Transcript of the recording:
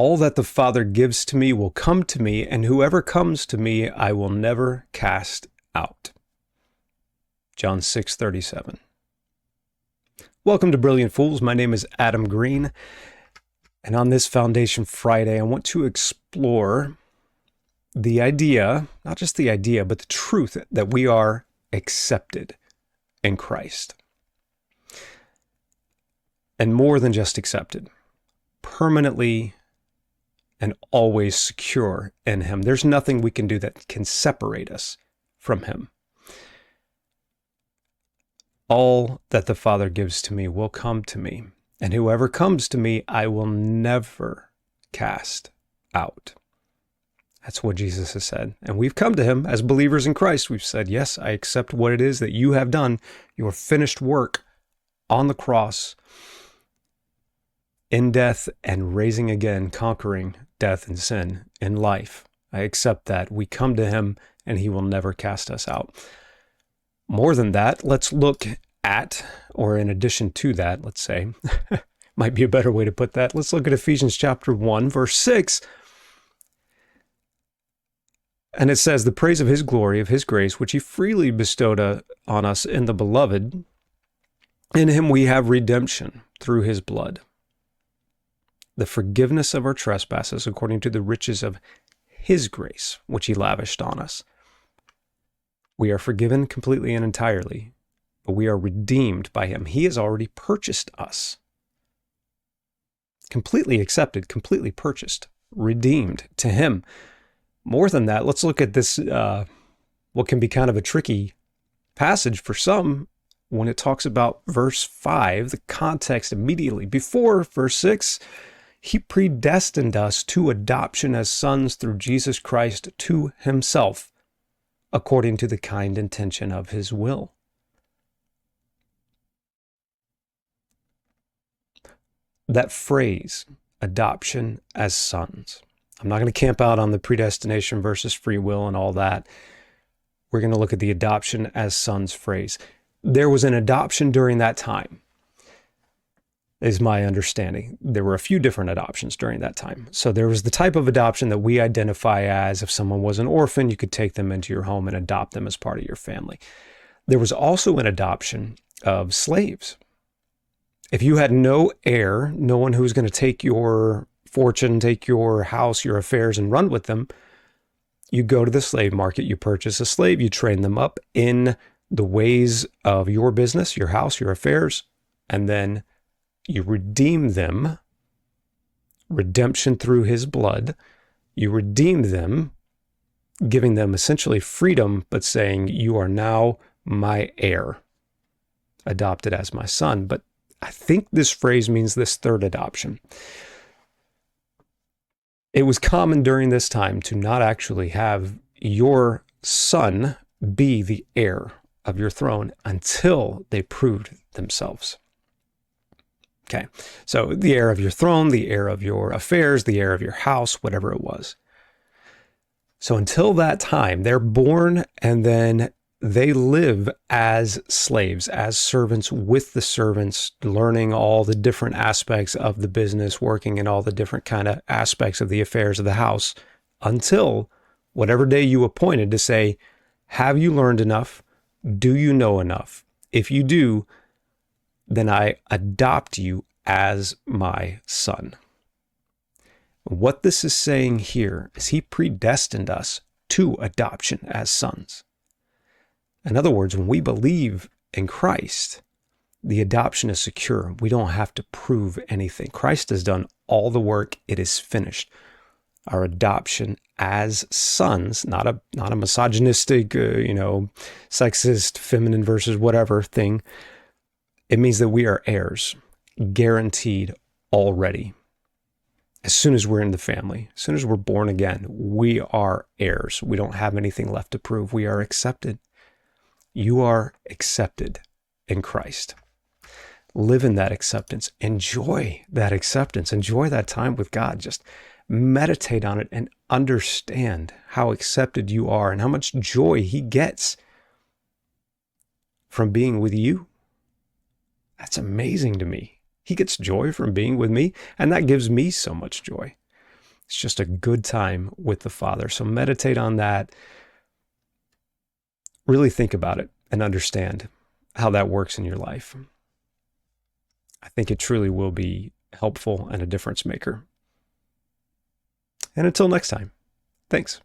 All that the Father gives to me will come to me, and whoever comes to me, I will never cast out. John 6:37. Welcome to Brilliant Fools. My name is Adam Green, and on this Foundation Friday, I want to explore the idea, not just the idea, but the truth that we are accepted in Christ. And more than just accepted, permanently and always secure in Him. There's nothing we can do that can separate us from Him. All that the Father gives to me will come to me, and whoever comes to me, I will never cast out. That's what Jesus has said. And we've come to Him as believers in Christ. We've said, yes, I accept what it is that you have done, your finished work on the cross, in death and raising again, conquering death and sin in life. I accept that. We come to Him and He will never cast us out. More than that, let's look at, or in addition to that, let's say, might be a better way to put that. Let's look at Ephesians chapter 1, verse 6. And it says, the praise of His glory, of His grace, which He freely bestowed on us in the Beloved. In Him we have redemption through His blood, the forgiveness of our trespasses according to the riches of His grace, which He lavished on us. We are forgiven completely and entirely, but we are redeemed by Him. He has already purchased us. Completely accepted, completely purchased, redeemed to Him. More than that, let's look at this, what can be kind of a tricky passage for some when it talks about verse 5, the context immediately before verse 6. He predestined us to adoption as sons through Jesus Christ to Himself, according to the kind intention of His will. That phrase, adoption as sons. I'm not going to camp out on the predestination versus free will and all that. We're going to look at the adoption as sons phrase. There was an adoption during that time, is my understanding. There were a few different adoptions during that time. So there was the type of adoption that we identify as if someone was an orphan, you could take them into your home and adopt them as part of your family. There was also an adoption of slaves. If you had no heir, no one who was going to take your fortune, take your house, your affairs, and run with them, you go to the slave market, you purchase a slave, you train them up in the ways of your business, your house, your affairs, and then you redeem them, redemption through His blood. You redeem them, giving them essentially freedom, but saying, you are now my heir, adopted as my son. But I think this phrase means this third adoption. It was common during this time to not actually have your son be the heir of your throne until they proved themselves. Okay, so the heir of your throne, the heir of your affairs, the heir of your house, whatever it was. So until that time, they're born and then they live as slaves, as servants with the servants, learning all the different aspects of the business, working in all the different kind of aspects of the affairs of the house, until whatever day you appointed to say, have you learned enough? Do you know enough? If you do, then I adopt you as my son. What this is saying here is He predestined us to adoption as sons. In other words, when we believe in Christ, the adoption is secure. We don't have to prove anything. Christ has done all the work. It is finished. Our adoption as sons, not a misogynistic, sexist, feminine versus whatever thing. It means that we are heirs, guaranteed already. As soon as we're in the family, as soon as we're born again, we are heirs. We don't have anything left to prove. We are accepted. You are accepted in Christ. Live in that acceptance. Enjoy that acceptance. Enjoy that time with God. Just meditate on it and understand how accepted you are and how much joy He gets from being with you. That's amazing to me. He gets joy from being with me, and that gives me so much joy. It's just a good time with the Father. So meditate on that. Really think about it and understand how that works in your life. I think it truly will be helpful and a difference maker. And until next time, thanks.